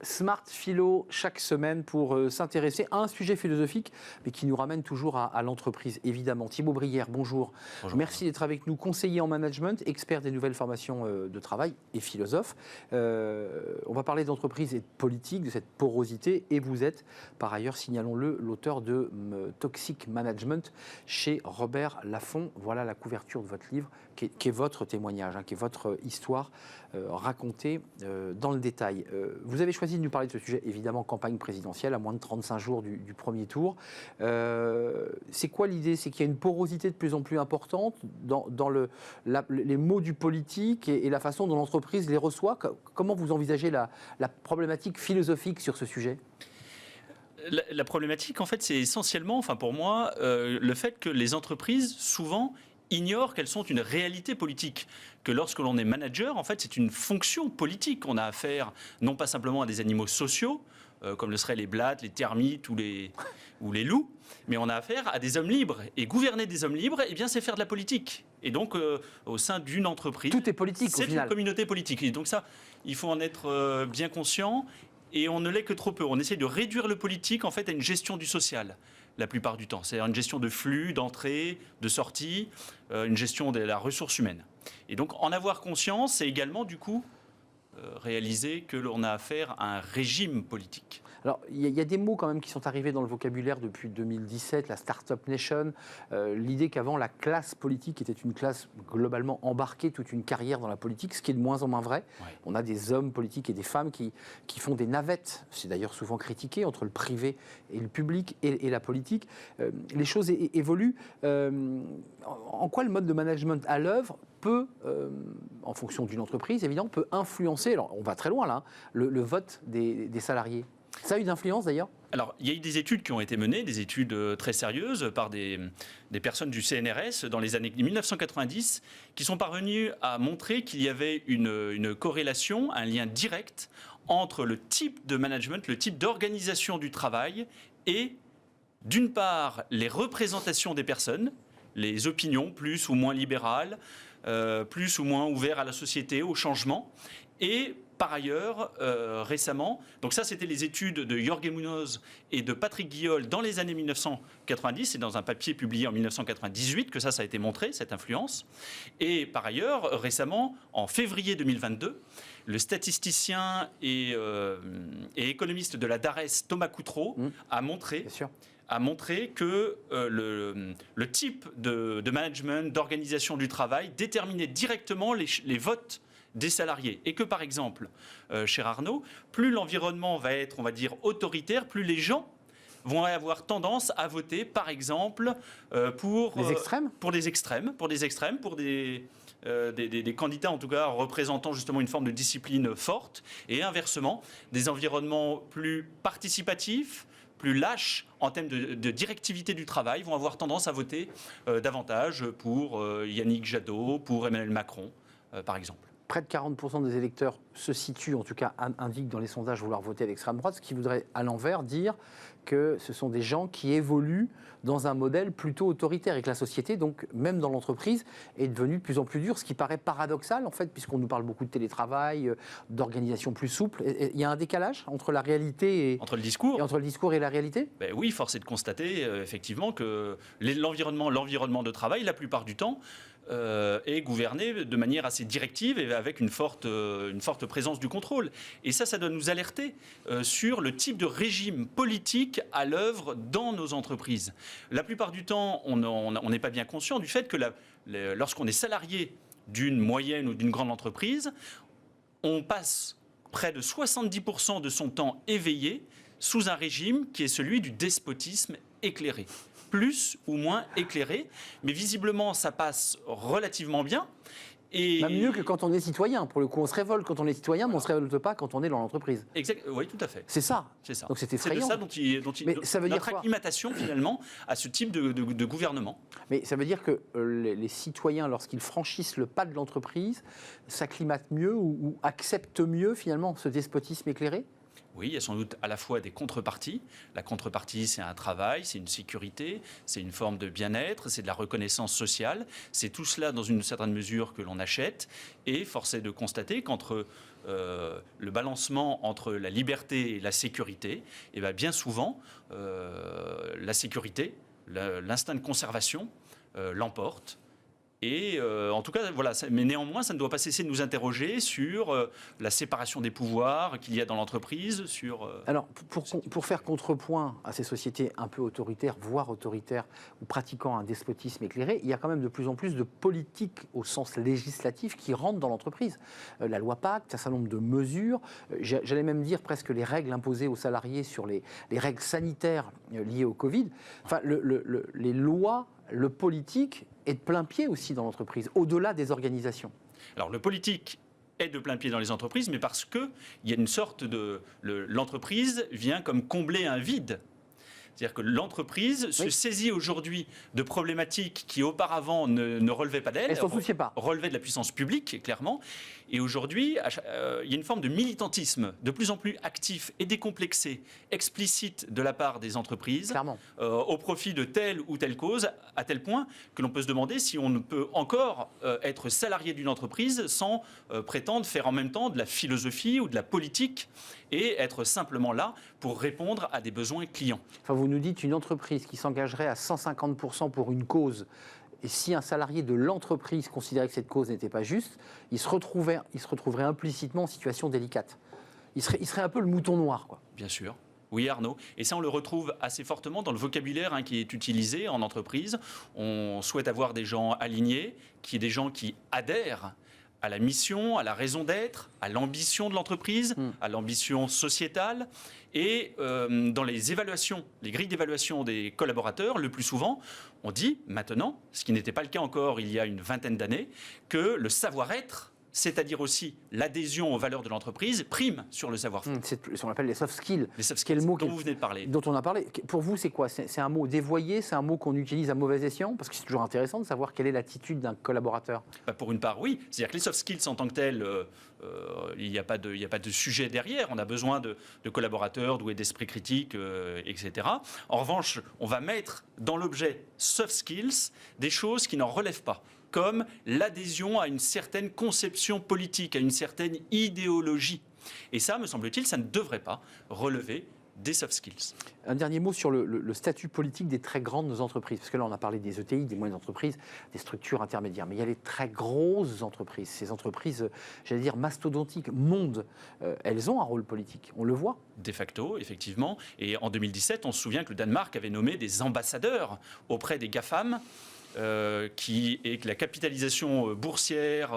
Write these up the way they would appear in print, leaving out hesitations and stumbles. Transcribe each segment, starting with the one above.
Smart Philo chaque semaine pour s'intéresser à un sujet philosophique, mais qui nous ramène toujours à l'entreprise, évidemment. Thibaut Brière, bonjour. Merci d'être avec nous, conseiller en management, expert des nouvelles formations de travail et philosophe. On va parler d'entreprise et de politique, de cette porosité, et vous êtes, par ailleurs, signalons-le, l'auteur de Toxic Management chez Robert Laffont. Voilà la couverture de votre livre, qui est votre témoignage, qui est votre histoire racontée dans le détail. Vous avez choisi de nous parler de ce sujet, évidemment, campagne présidentielle, à moins de 35 jours du premier tour. C'est quoi l'idée? C'est qu'il y a une porosité de plus en plus importante dans les mots du politique et la façon dont l'entreprise les reçoit. Comment vous envisagez la problématique philosophique sur ce sujet? La problématique, en fait, c'est essentiellement, pour moi, le fait que les entreprises, souvent, ignorent qu'elles sont une réalité politique, que lorsque l'on est manager, en fait, c'est une fonction politique. On a affaire non pas simplement à des animaux sociaux, comme le seraient les blattes, les termites ou les loups, mais on a affaire à des hommes libres. Et gouverner des hommes libres, eh bien, c'est faire de la politique. Et donc, au sein d'une entreprise, tout est politique, c'est une communauté politique. Et donc ça, il faut en être bien conscient. Et on ne l'est que trop peu. On essaie de réduire le politique, en fait, à une gestion du social, la plupart du temps. C'est-à-dire une gestion de flux, d'entrée, de sortie, une gestion de la ressource humaine. Et donc, en avoir conscience, c'est également, du coup, réaliser que l'on a affaire à un régime politique. Alors, il y a des mots quand même qui sont arrivés dans le vocabulaire depuis 2017, la Startup Nation, l'idée qu'avant la classe politique était une classe globalement embarquée toute une carrière dans la politique, ce qui est de moins en moins vrai. Ouais. On a des hommes politiques et des femmes qui font des navettes, c'est d'ailleurs souvent critiqué, entre le privé et le public et la politique. Les choses évoluent. En quoi le mode de management à l'œuvre peut, en fonction d'une entreprise, évidemment, peut influencer, alors on va très loin là, le vote des salariés? Ça a eu d'influence d'ailleurs? Alors, il y a eu des études qui ont été menées, des études très sérieuses par des personnes du CNRS dans les années 1990 qui sont parvenues à montrer qu'il y avait une corrélation, un lien direct entre le type de management, le type d'organisation du travail et, d'une part, les représentations des personnes, les opinions plus ou moins libérales, plus ou moins ouvertes à la société, au changement, et par ailleurs, récemment, donc ça c'était les études de Jorge Munoz et de Patrick Guillol dans les années 1990, c'est dans un papier publié en 1998 que ça a été montré, cette influence. Et par ailleurs, récemment, en février 2022, le statisticien et économiste de la DARES, Thomas Coutreau, a montré que le type de management, d'organisation du travail déterminait directement les votes des salariés. Et que, par exemple, cher Arnaud, plus l'environnement va être, on va dire, autoritaire, plus les gens vont avoir tendance à voter, par exemple, pour des extrêmes, pour des candidats, en tout cas, représentant justement une forme de discipline forte, et inversement, des environnements plus participatifs, plus lâches en termes de directivité du travail, vont avoir tendance à voter davantage pour Yannick Jadot, pour Emmanuel Macron, par exemple. Près de 40% des électeurs se situent, en tout cas indiquent dans les sondages vouloir voter à l'extrême droite, ce qui voudrait à l'envers dire que ce sont des gens qui évoluent dans un modèle plutôt autoritaire et que la société, donc même dans l'entreprise, est devenue de plus en plus dure, ce qui paraît paradoxal en fait, puisqu'on nous parle beaucoup de télétravail, d'organisation plus souple. Il y a un décalage entre la réalité et... Entre le discours et la réalité? Ben oui, force est de constater effectivement que l'environnement de travail, la plupart du temps, est gouverné de manière assez directive et avec une forte présence du contrôle. Et ça doit nous alerter sur le type de régime politique à l'œuvre dans nos entreprises. La plupart du temps, on n'est pas bien conscient du fait que lorsqu'on est salarié d'une moyenne ou d'une grande entreprise, on passe près de 70% de son temps éveillé sous un régime qui est celui du despotisme éclairé. Plus ou moins éclairé, mais visiblement ça passe relativement bien. Et... Même mieux que quand on est citoyen. Pour le coup, on se révolte quand on est citoyen, mais on ne se révolte pas quand on est dans l'entreprise. Exact. Oui, tout à fait. C'est ça. Donc c'est effrayant. C'est de ça dont notre acclimatation finalement à ce type de gouvernement. Mais ça veut dire que les citoyens, lorsqu'ils franchissent le pas de l'entreprise, s'acclimatent mieux ou acceptent mieux finalement ce despotisme éclairé? Oui, il y a sans doute à la fois des contreparties. La contrepartie, c'est un travail, c'est une sécurité, c'est une forme de bien-être, c'est de la reconnaissance sociale. C'est tout cela, dans une certaine mesure, que l'on achète. Et force est de constater qu'entre le balancement entre la liberté et la sécurité, et bien souvent, la sécurité, l'instinct de conservation l'emporte. Et en tout cas, voilà. Mais néanmoins, ça ne doit pas cesser de nous interroger sur la séparation des pouvoirs qu'il y a dans l'entreprise. Alors, pour faire contrepoint à ces sociétés un peu autoritaires, voire autoritaires, ou pratiquant un despotisme éclairé, il y a quand même de plus en plus de politiques au sens législatif qui rentrent dans l'entreprise. La loi Pacte, un certain nombre de mesures, j'allais même dire presque les règles imposées aux salariés sur les règles sanitaires liées au Covid. Enfin, les lois, le politique est de plein pied aussi dans l'entreprise, au-delà des organisations. Alors le politique est de plein pied dans les entreprises, mais parce qu'il y a une sorte de... L'entreprise vient comme combler un vide. C'est-à-dire que l'entreprise se saisit aujourd'hui de problématiques qui auparavant ne relevaient pas d'elle, relevaient de la puissance publique, clairement. Et aujourd'hui, il y a une forme de militantisme de plus en plus actif et décomplexé, explicite de la part des entreprises, au profit de telle ou telle cause, à tel point que l'on peut se demander si on ne peut encore être salarié d'une entreprise sans prétendre faire en même temps de la philosophie ou de la politique et être simplement là pour répondre à des besoins clients. Enfin, vous nous dites une entreprise qui s'engagerait à 150% pour une cause, et si un salarié de l'entreprise considérait que cette cause n'était pas juste, il se retrouverait implicitement en situation délicate. Il serait un peu le mouton noir, quoi. Bien sûr. Oui, Arnaud. Et ça, on le retrouve assez fortement dans le vocabulaire qui est utilisé en entreprise. On souhaite avoir des gens alignés, des gens qui adhèrent à la mission, à la raison d'être, à l'ambition de l'entreprise, à l'ambition sociétale. Et dans les évaluations, les grilles d'évaluation des collaborateurs, le plus souvent, on dit maintenant, ce qui n'était pas le cas encore il y a une vingtaine d'années, que le savoir-être, c'est-à-dire aussi l'adhésion aux valeurs de l'entreprise, prime sur le savoir-faire. C'est ce qu'on appelle les soft skills. Les soft skills, dont vous venez de parler. Dont on a parlé. Pour vous, c'est quoi? C'est un mot dévoyé? C'est un mot qu'on utilise à mauvais escient? Parce que c'est toujours intéressant de savoir quelle est l'attitude d'un collaborateur. Pour une part, oui. C'est-à-dire que les soft skills en tant que tels, il n'y a pas de sujet derrière. On a besoin de collaborateurs doués d'esprit critique, etc. En revanche, on va mettre dans l'objet soft skills des choses qui n'en relèvent pas, comme l'adhésion à une certaine conception politique, à une certaine idéologie. Et ça, me semble-t-il, ça ne devrait pas relever des soft skills. Un dernier mot sur le statut politique des très grandes entreprises. Parce que là, on a parlé des ETI, des moyennes entreprises, des structures intermédiaires. Mais il y a les très grosses entreprises. Ces entreprises, j'allais dire, mastodontiques, mondes, elles ont un rôle politique. On le voit. De facto, effectivement. Et en 2017, on se souvient que le Danemark avait nommé des ambassadeurs auprès des GAFAM, qui est que la capitalisation boursière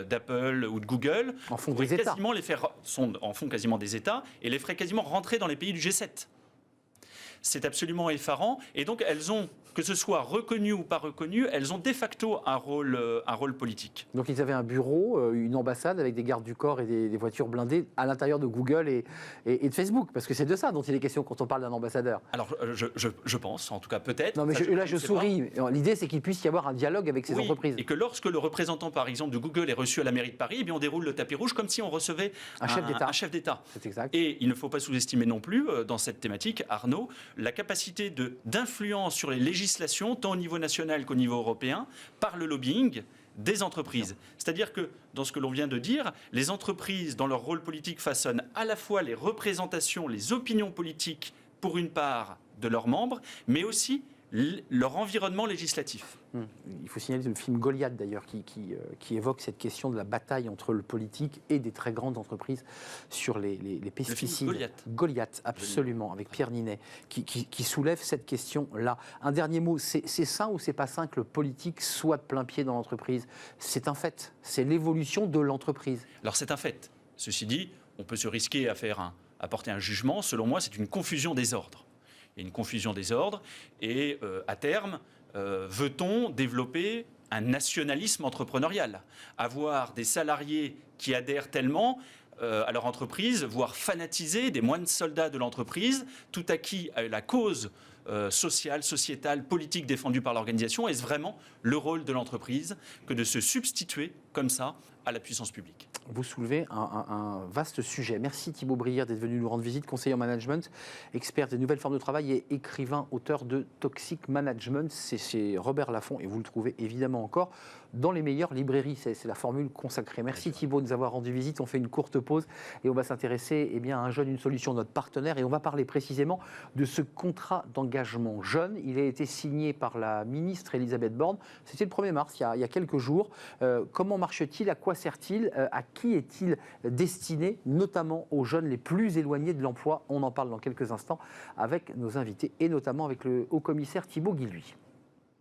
d'Apple ou de Google en font des États. En font quasiment des États et les ferait quasiment rentrer dans les pays du G7. C'est absolument effarant. Et donc, elles ont, que ce soit reconnues ou pas reconnues, elles ont de facto un rôle politique. Donc, ils avaient un bureau, une ambassade avec des gardes du corps et des voitures blindées à l'intérieur de Google et de Facebook. Parce que c'est de ça dont il est question quand on parle d'un ambassadeur. Alors, je pense, en tout cas peut-être. Non, mais je souris. L'idée, c'est qu'il puisse y avoir un dialogue avec ces entreprises. Et que lorsque le représentant, par exemple, de Google est reçu à la mairie de Paris, eh bien, on déroule le tapis rouge comme si on recevait un chef d'État. C'est exact. Et il ne faut pas sous-estimer non plus, dans cette thématique, Arnaud, la capacité d'influence sur les législations, tant au niveau national qu'au niveau européen, par le lobbying des entreprises. C'est-à-dire que, dans ce que l'on vient de dire, les entreprises, dans leur rôle politique, façonnent à la fois les représentations, les opinions politiques, pour une part, de leurs membres, mais aussi leur environnement législatif. Il faut signaler le film Goliath, d'ailleurs, qui évoque cette question de la bataille entre le politique et des très grandes entreprises sur les pesticides. Le film Goliath, absolument, avec Pierre Ninet, qui soulève cette question-là. Un dernier mot, c'est sain ou c'est pas sain que le politique soit de plein pied dans l'entreprise? C'est un fait, c'est l'évolution de l'entreprise. Alors c'est un fait. Ceci dit, on peut se risquer à porter un jugement. Selon moi, c'est une confusion des ordres. Et une confusion des ordres. Et à terme, veut-on développer un nationalisme entrepreneurial? Avoir des salariés qui adhèrent tellement à leur entreprise, voire fanatiser des moines soldats de l'entreprise, tout acquis à la cause sociale, sociétale, politique défendue par l'organisation? Est-ce vraiment le rôle de l'entreprise que de se substituer comme ça à la puissance publique. Vous soulevez un vaste sujet. Merci Thibaut Brière d'être venu nous rendre visite, conseiller en management, expert des nouvelles formes de travail et écrivain, auteur de Toxic Management. C'est chez Robert Laffont et vous le trouvez évidemment encore dans les meilleures librairies. C'est la formule consacrée. Merci Thibaut de nous avoir rendu visite. On fait une courte pause et on va s'intéresser à Un jeune, une solution, notre partenaire. Et on va parler précisément de ce contrat d'engagement jeune. Il a été signé par la ministre Elisabeth Borne. C'était le 1er mars, il y a quelques jours. Comment marche-t-il? À quoi sert-il? À qui est-il destiné, notamment aux jeunes les plus éloignés de l'emploi? On en parle dans quelques instants avec nos invités et notamment avec le haut-commissaire Thibaut Guilluy.